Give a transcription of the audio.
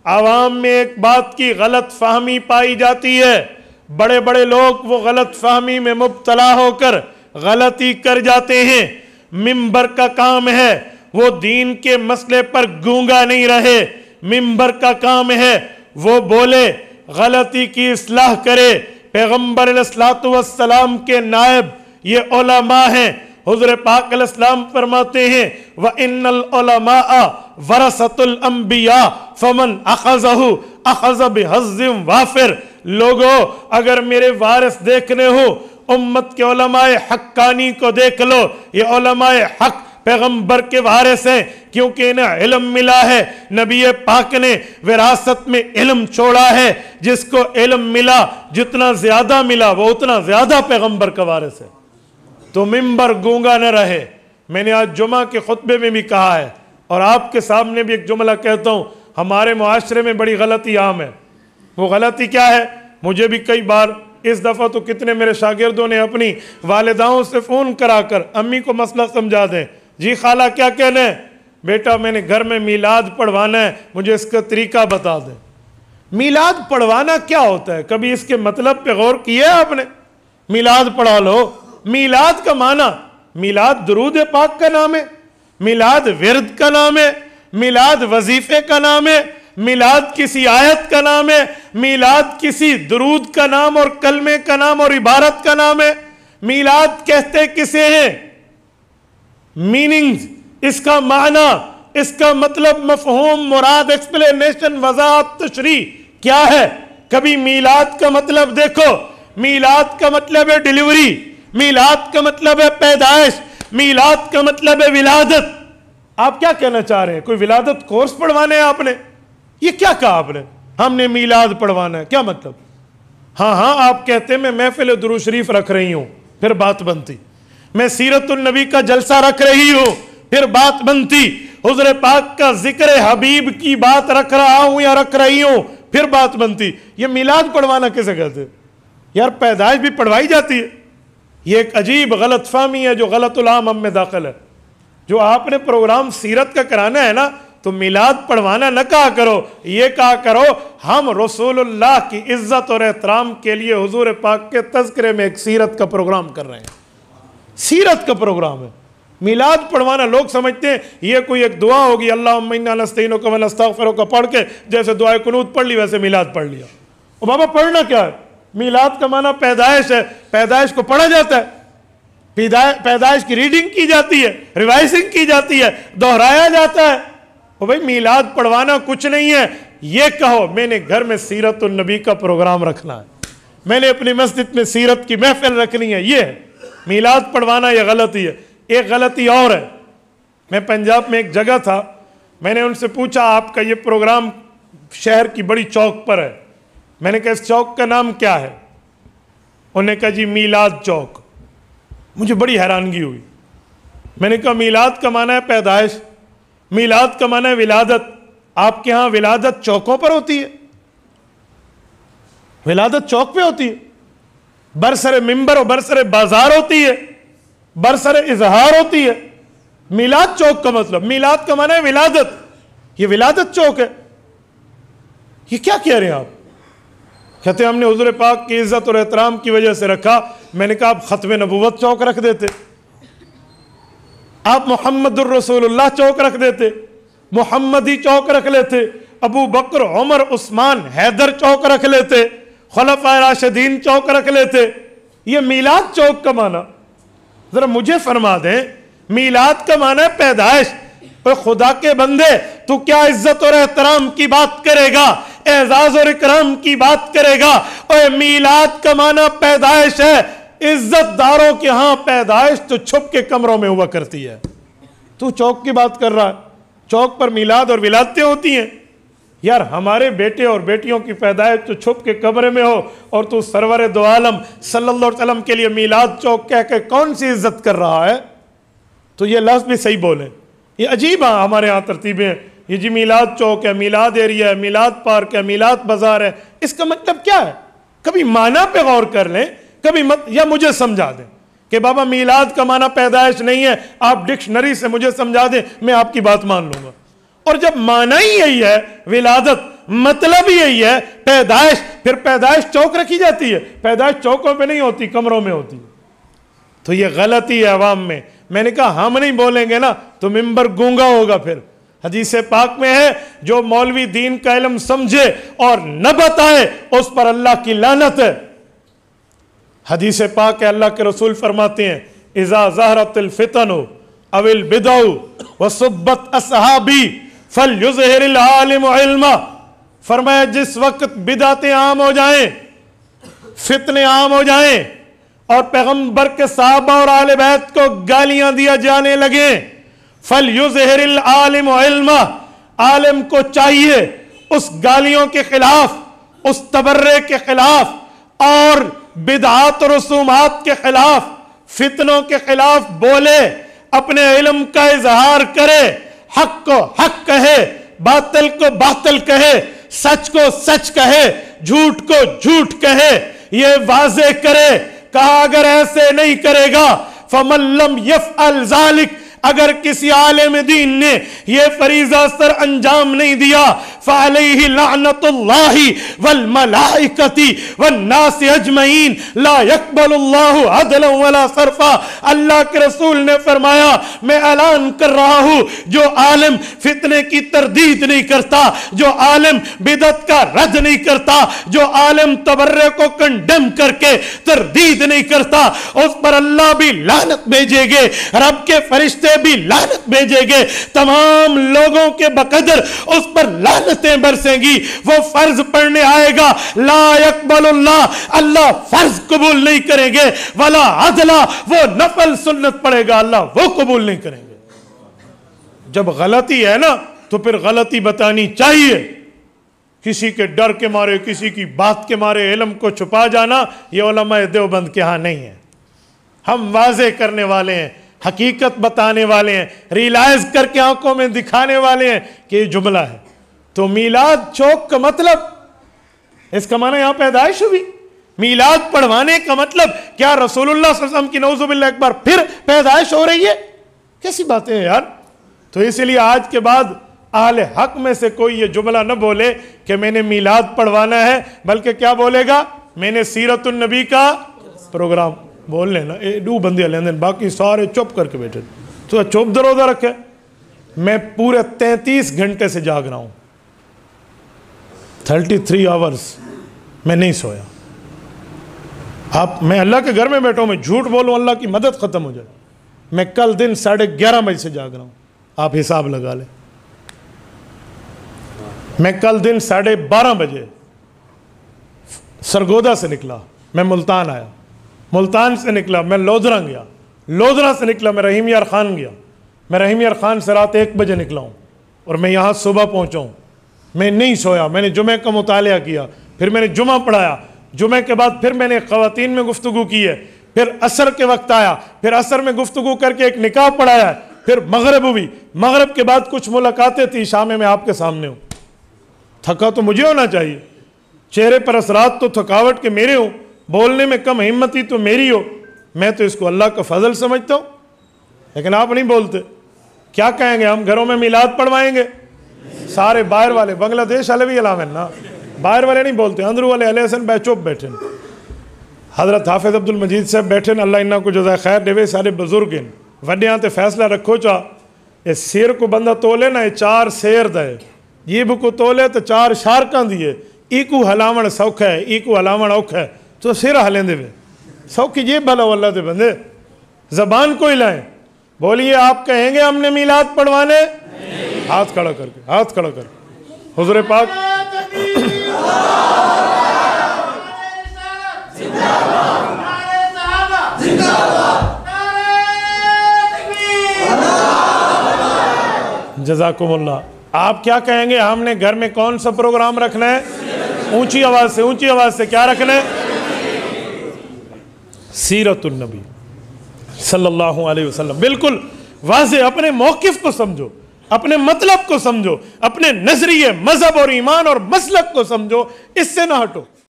आवाम में एक बात की गलत फहमी पाई जाती है, बड़े बड़े लोग वो गलत फहमी में मुब्तला होकर गलती कर जाते हैं। मिंबर का काम है वो दीन के मसले पर गूंगा नहीं रहे, मिंबर का काम है वो बोले, गलती की इस्लाह करे। पैगंबर अलैहिस्सलातु वस्सलाम के नायब ये उलमा हैं। हुज़ूर पाक अलैहिस्सलाम फरमाते हैं व इन्नल उलमा वरसतुल अंबिया फमन अखज़हु अखज़ बिहज़्ज़िन वाफिर। लोगों, अगर मेरे वारिस देखने हो उम्मत के उलमाए हक्कानी को देख लो। ये उलमाए हक पैगंबर के वारिस हैं, क्योंकि इन्हें इल्म मिला है। नबी पाक ने विरासत में इल्म छोड़ा है। जिसको इल्म मिला, जितना ज्यादा मिला वो उतना ज्यादा पैगंबर का वारिस है। तो मिंबर गूंगा न रहे। मैंने आज जुमा के खुतबे में भी कहा है और आपके सामने भी एक जुमला कहता हूँ, हमारे मुआशरे में बड़ी गलती आम है। वो गलती क्या है? मुझे भी कई बार, इस दफ़ा तो कितने मेरे शागिर्दों ने अपनी वालिदाओं से फ़ोन कराकर अम्मी को मसला समझा दें। जी खाला क्या कहना है? बेटा मैंने घर में मीलाद पढ़वाना है, मुझे इसका तरीका बता दें। मीलाद पढ़वाना क्या होता है? कभी इसके मतलब पे गौर किया आपने? मीलाद पढ़ा लो। मीलाद का माना, मीलाद दुरूद पाक का नाम है, मीलाद विरद का नाम है, मीलाद वजीफे का नाम है, मीलाद किसी आयत का नाम है, मीलाद किसी दुरूद का नाम और कलमे का नाम और इबारत का नाम है। मीलाद कहते किसे हैं? मीनिंग्स, इसका माना, इसका मतलब, मफहूम, मुराद, एक्सप्लेनेशन, वजाहत, तशरीह क्या है? कभी मीलाद का मतलब देखो। मीलाद का मतलब है डिलीवरी, मीलाद का मतलब है पैदाइश, मीलाद का मतलब है विलादत। आप क्या कहना चाह रहे हैं? कोई विलादत कोर्स पढ़वाने हैं आपने? ये क्या कहा आपने? हमने मीलाद पढ़वाना है, क्या मतलब? हाँ हाँ, आप कहते हैं मैं महफिल दुरूद शरीफ रख रही हूं, फिर बात बनती। मैं सीरतुन नबी का जलसा रख रही हूं, फिर बात बनती। हुज़ूर पाक का जिक्र हबीब की बात रख रहा हूं या रख रही हूं, फिर बात बनती। ये मीलाद पढ़वाना किसे कहते हैं? यार पैदाइश भी पढ़वाई जाती है। ये एक अजीब गलत फहमी है जो गलतुल आम में दाखिल है। जो आपने प्रोग्राम सीरत का कराना है ना, तो मिलाद पढ़वाना न कहा करो, ये कहा करो हम रसूलुल्लाह की इज्जत और एहतराम के लिए हुजूर पाक के तज़किरे में एक सीरत का प्रोग्राम कर रहे हैं। सीरत का प्रोग्राम है। मिलाद पढ़वाना लोग समझते हैं ये कोई एक दुआ होगी, अल्लाहुम्मा इन्ना नस्तईनुका व नस्तगफिरुका पढ़ के जैसे दुआए कुनूत पढ़ ली वैसे मिलाद पढ़ लिया। और बाबा पढ़ना क्या है? मिलाद का माना पैदाइश है, पैदाइश को पढ़ा जाता है, पैदाइश की रीडिंग की जाती है, रिवाइजिंग की जाती है, दोहराया जाता है। और भाई मिलाद पढ़वाना कुछ नहीं है। ये कहो मैंने घर में सीरतुन नबी का प्रोग्राम रखना है, मैंने अपनी मस्जिद में सीरत की महफिल रखनी है, ये है मिलाद पढ़वाना। यह गलती है। एक गलती और है, मैं पंजाब में एक जगह था, मैंने उनसे पूछा आपका ये प्रोग्राम शहर की बड़ी चौक पर है, मैंने कहा इस चौक का नाम क्या है? उन्होंने कहा जी मीलाद चौक। मुझे बड़ी हैरानगी हुई। मैंने कहा मीलाद का माना है पैदाइश, मीलाद का माना है विलादत। आपके यहाँ विलादत चौकों पर होती है? विलादत चौक पे होती है? बरसरे मिंबर और बरसरे बाजार होती है, बरसरे इजहार होती है। मिलाद चौक का मतलब, मिलाद का माना है विलादत, ये विलादत चौक है। ये क्या कह रहे हैं आप? कहते हमने हुजूर पाक की इज्जत और एहतराम की वजह से रखा। मैंने कहा आप खत्मे नबूवत चौक रख देते, आप मोहम्मदुर रसूलुल्लाह चौक रख देते, मोहम्मदी चौक रख लेते, अबू बकर उमर उस्मान हैदर चौक रख लेते, खुलफाए राशिदीन चौक रख लेते। ये मीलाद चौक का माना जरा मुझे फरमा दें। मीलाद का माना है पैदाइश। और खुदा के बंदे तू क्या इज्जत और एहतराम की बात करेगा, एजाज और इकराम की बात करेगा? और मीलाद का माना पैदाइश है। इज्जतदारों के यहां पैदाइश तो छुप के कमरों में हुआ करती है। तू चौक की बात कर रहा है, चौक पर मीलाद और विलादतें होती हैं। यार हमारे बेटे और बेटियों की पैदाइश तो छुप के कमरे में हो, और तू सरवर दो आलम सल्लल्लाहु अलैहि वसल्लम के लिए मीलाद चौक कह के कौन सी इज्जत कर रहा है? तो ये लफ्ज़ भी सही बोले। ये अजीब है हमारे यहाँ तरतीबें। ये जी मीलाद चौक है, मीलाद एरिया है, मीलाद पार्क है, मीलाद बाजार है। इसका मतलब क्या है? कभी माना पे गौर कर लें, कभी मत, या मुझे समझा दें कि बाबा मीलाद का माना पैदाइश नहीं है, आप डिक्शनरी से मुझे समझा दें, मैं आपकी बात मान लूंगा। और जब माना ही यही है विलादत, मतलब यही है पैदाइश। फिर पैदाइश चौक रखी जाती है, पैदाइश चौकों पे नहीं होती, कमरों में होती। तो ये गलती है अवाम में। मैंने कहा हम नहीं बोलेंगे ना तो मिंबर गूंगा होगा। फिर हदीस पाक में है जो मौलवी दीन का इल्म समझे और न बताए उस पर अल्लाह की लानत है। हदीस पाक है, अल्लाह के रसूल फरमाते हैं इज़ा ज़हरतिल फितनु अविल बिदउ व सुब्बत असहाबी फलयुज़हिरिल आलिमु इल्मा। फरमाया जिस वक्त बिदातें आम हो जाएं, फितने आम हो जाएं और पैगंबर के साहबा और आले बैत को गालियां दिया जाने लगे, फलयुज़हिरिल आलिमु इल्मा, आलिम को चाहिए उस गालियों के खिलाफ, उस तबर्रे के खिलाफ और बिदआत और रसूमात के खिलाफ, फितनों के खिलाफ बोले, अपने इल्म का इजहार करे, हक को हक कहे, बातिल को बातिल कहे, सच को सच कहे, झूठ को झूठ कहे, ये वाज़े करे। कहा अगर ऐसे नहीं करेगा फमल्लम यफ़अल ज़ालिक, अगर किसी आलिम दीन ने यह फरीज़ा सर अंजाम नहीं दिया फ़अलैहि लअनतुल्लाहि वल मलाइकति वन्नास अजमईन ला यक़बलुल्लाहु अदलन वला सरफ़ा। अल्लाह के रसूल ने फरमाया मैं ऐलान कर रहा हूं जो आलिम फितने की तरदीद नहीं करता, जो आलिम बिदअत का रद्द नहीं करता, जो आलिम तबर्रे को कंडेम करके तरदीद नहीं करता, उस पर अल्लाह भी लानत भेजेंगे, रब के फरिश्ते भी लानत भेजेंगे, तमाम लोगों के बकदर उस पर लानतें बरसेंगी। वो फर्ज पढ़ने आएगा, ला यक़बलुल्लाह, अल्लाह फर्ज कबूल नहीं करेंगे, वला अदला, वो नफल सुन्नत पढ़ेगा, अल्लाह वो कबूल नहीं करेंगे। जब गलती है ना तो फिर गलती बतानी चाहिए। किसी के डर के मारे, किसी की बात के मारे इल्म को छुपा जाना ये उलमा देवबंद के यहां नहीं है। हम वाज़े करने वाले हैं, हकीकत बताने वाले हैं, रियलाइज करके आंखों में दिखाने वाले हैं कि ये जुमला है। तो मीलाद चौक का मतलब, इसका माना यहां पैदाइश हुई। मीलाद पढ़वाने का मतलब क्या रसूलुल्लाह सल्लल्लाहु अलैहि वसल्लम की नऊजुबिल्लाह एक बार फिर पैदाइश हो रही है? कैसी बातें हैं यार। तो इसलिए आज के बाद अहले हक में से कोई ये जुमला न बोले कि मैंने मीलाद पढ़वाना है, बल्कि क्या बोलेगा, मैंने सीरतुन नबी का प्रोग्राम बोल लेना। डू बंदे लेन देन, बाकी सारे चुप करके बैठे। तो चुप दरोदा रखे। मैं पूरे 33 घंटे से जाग रहा हूं, 33 आवर्स मैं नहीं सोया। मैं अल्लाह के घर में बैठा हूं, मैं झूठ बोलूं अल्लाह की मदद खत्म हो जाए। मैं कल दिन 11:30 बजे से जाग रहा हूं, आप हिसाब लगा लें। मैं कल दिन 12:30 बजे सरगोदा से निकला, मैं मुल्तान आया, मुल्तान से निकला मैं लोधरा गया, लोधरा से निकला मैं रहीम यार खान गया, मैं रहीम यार खान से रात 1 बजे निकला हूँ और मैं यहाँ सुबह पहुँचा हूँ। मैं नहीं सोया, मैंने जुमे का मुतालिया किया, फिर मैंने जुमा पढ़ाया, जुमे के बाद फिर मैंने ख़वातीन में गुफ्तगू की है, फिर असर के वक्त आया, फिर असर में गुफ्तगू करके एक निकाह पढ़ाया, फिर मगरब हुई, मगरब के बाद कुछ मुलाकातें थी, शाम में मैं आपके सामने हूँ। थका तो मुझे होना चाहिए, चेहरे पर असरात तो थकावट के मेरे हों, बोलने में कम हिम्मती तो मेरी हो। मैं तो इसको अल्लाह का फजल समझता हूँ, लेकिन आप नहीं बोलते। क्या कहेंगे, हम घरों में मिलाद पढ़वाएंगे? सारे बाहर वाले, बांग्लादेश वाले भी अलावन ना, बाहर वाले नहीं बोलते, अंदर वाले अहले हसन बैचुप बैठे। हजरत हाफिज अब्दुल मजीद साहब बैठे, अल्लाह इन्ना को जज़ा खैर देवे, सारे बुजुर्ग इन वड्डियां ते फैसला रखो चा ये सिर को बंदा तोले ना, ये 4 शेर दे, ये को तोले तो 4 शारकां दिए, ईकू हलावण सौखा है, ईकू हलावण औखा है, तो सिर हलेंदे वे सौखी ये भला अल्लाह दे बंदे, जबान को हिलाएं। बोलिए आप कहेंगे हमने मीलाद पढ़वाने? हाथ खड़ा करके, हाथ खड़ा करके हुजूर पाक जज़ाकुमुल्लाह। आप क्या कहेंगे, हमने घर में कौन सा प्रोग्राम रखना है? ऊंची आवाज से, ऊंची आवाज से क्या रखना है? सीरतुन नबी सल्लल्लाहु अलैहि वसल्लम। बिल्कुल वाज़े, अपने मौकिफ को समझो, अपने मतलब को समझो, अपने नजरिए, मजहब और ईमान और मसलक को समझो, इससे ना हटो।